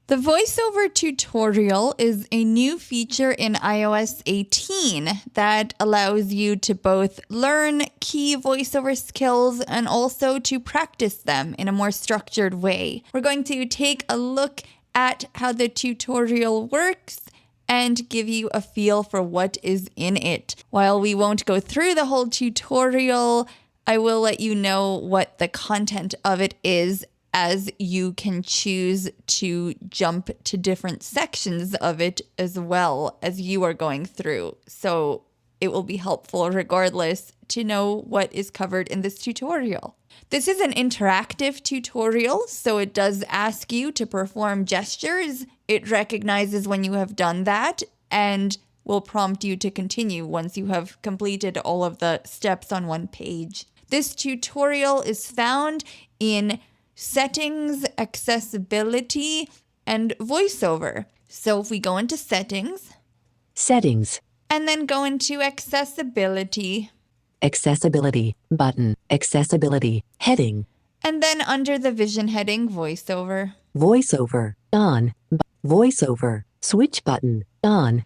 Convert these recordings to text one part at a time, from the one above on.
The VoiceOver tutorial is a new feature in iOS 18 that allows you to both learn key VoiceOver skills and also to practice them in a more structured way. We're going to take a look at how the tutorial works and give you a feel for what is in it. While we won't go through the whole tutorial, I will let you know what the content of it is, as you can choose to jump to different sections of it as well as you are going through. So it will be helpful regardless to know what is covered in this tutorial. This is an interactive tutorial, so it does ask you to perform gestures. It recognizes when you have done that and will prompt you to continue once you have completed all of the steps on one page. This tutorial is found in Settings, Accessibility, and VoiceOver. So if we go into Settings, and then go into Accessibility, button, Accessibility, heading, and then under the Vision heading, VoiceOver, on, VoiceOver, switch button, on.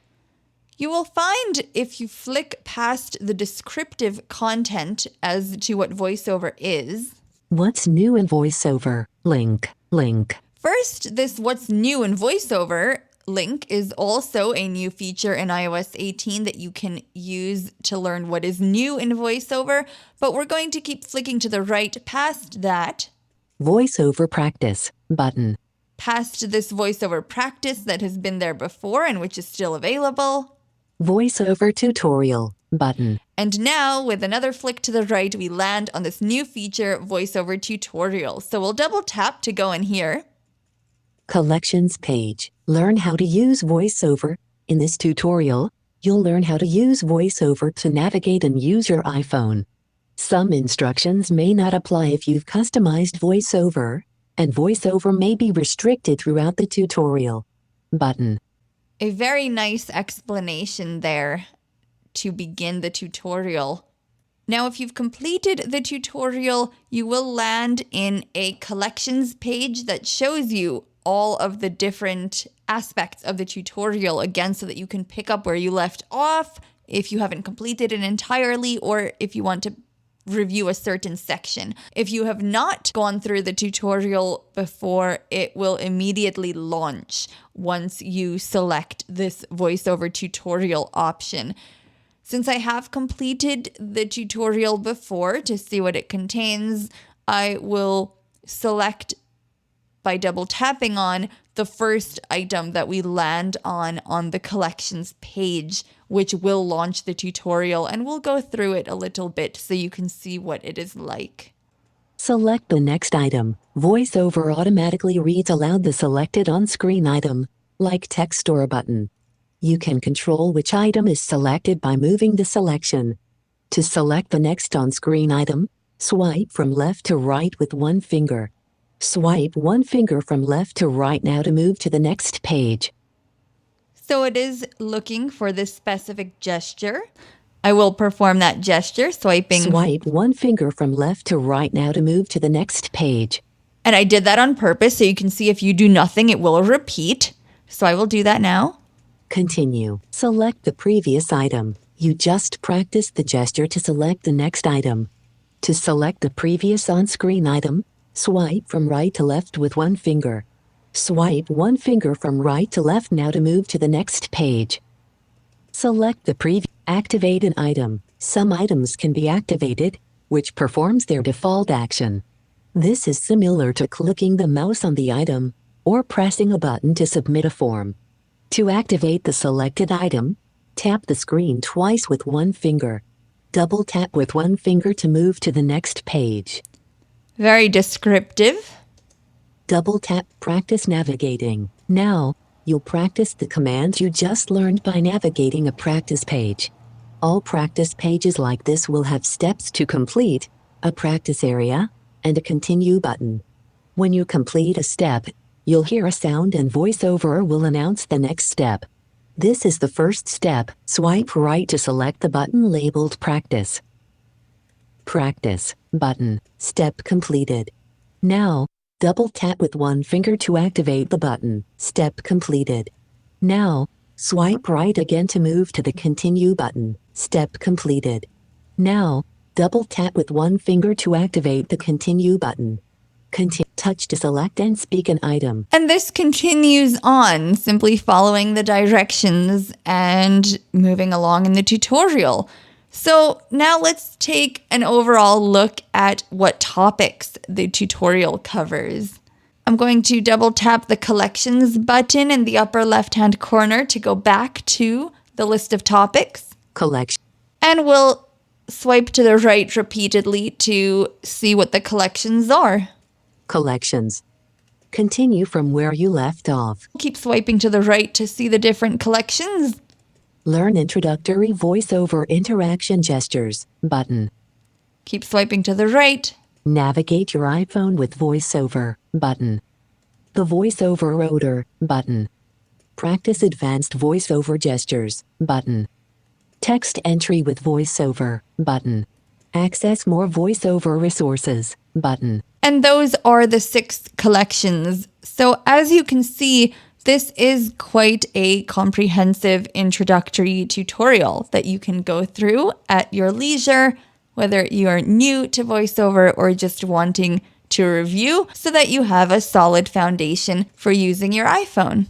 You will find if you flick past the descriptive content as to what VoiceOver is. What's new in VoiceOver? Link. First, this What's New in VoiceOver link is also a new feature in iOS 18 that you can use to learn what is new in VoiceOver, but we're going to keep flicking to the right past that. VoiceOver practice button. Past this VoiceOver practice that has been there before and which is still available. VoiceOver tutorial button. And now, with another flick to the right, we land on this new feature, VoiceOver tutorial. So we'll double tap to go in here. Collections page. Learn how to use VoiceOver. In this tutorial, you'll learn how to use VoiceOver to navigate and use your iPhone. Some instructions may not apply if you've customized VoiceOver, and VoiceOver may be restricted throughout the tutorial. Button. A very nice explanation there to begin the tutorial. Now, if you've completed the tutorial, you will land in a collections page that shows you all of the different aspects of the tutorial again, so that you can pick up where you left off if you haven't completed it entirely or if you want to review a certain section. If you have not gone through the tutorial before, it will immediately launch once you select this VoiceOver tutorial option. Since I have completed the tutorial before to see what it contains, I will select by double tapping on the first item that we land on the collections page, which will launch the tutorial, and we'll go through it a little bit so you can see what it is like. Select the next item. VoiceOver automatically reads aloud the selected on-screen item, like text or a button. You can control which item is selected by moving the selection. To select the next on-screen item, swipe from left to right with one finger. Swipe one finger from left to right now to move to the next page. So it is looking for this specific gesture. I will perform that gesture, swiping. Swipe one finger from left to right now to move to the next page. And I did that on purpose so you can see if you do nothing, it will repeat. So I will do that now. Continue. Select the previous item. You just practiced the gesture to select the next item. To select the previous on-screen item, swipe from right to left with one finger. Swipe one finger from right to left now to move to the next page. Select the previous. Activate an item. Some items can be activated, which performs their default action. This is similar to clicking the mouse on the item or pressing a button to submit a form. To activate the selected item, tap the screen twice with one finger. Double tap with one finger to move to the next page. Very descriptive. Double tap practice navigating. Now, you'll practice the commands you just learned by navigating a practice page. All practice pages like this will have steps to complete, a practice area, and a continue button. When you complete a step, you'll hear a sound and VoiceOver will announce the next step. This is the first step. Swipe right to select the button labeled Practice. Practice button. Step completed. Now, Double tap with one finger to activate the button. Step completed. Now, swipe right again to move to the Continue button. Step completed. Now, double tap with one finger to activate the Continue button. Touch to select and speak an item. And this continues on, simply following the directions and moving along in the tutorial. So now let's take an overall look at what topics the tutorial covers. I'm going to double tap the Collections button in the upper left-hand corner to go back to the list of topics. Collection. And we'll swipe to the right repeatedly to see what the collections are. Collections. Continue from where you left off. Keep swiping to the right to see the different collections. Learn introductory voiceover interaction gestures button. Keep swiping to the right. Navigate your iPhone with VoiceOver button. The VoiceOver Order button. Practice advanced voiceover gestures button. Text entry with VoiceOver button. Access more voiceover resources button. And those are the 6 collections. So as you can see, this is quite a comprehensive introductory tutorial that you can go through at your leisure, whether you are new to VoiceOver or just wanting to review so that you have a solid foundation for using your iPhone.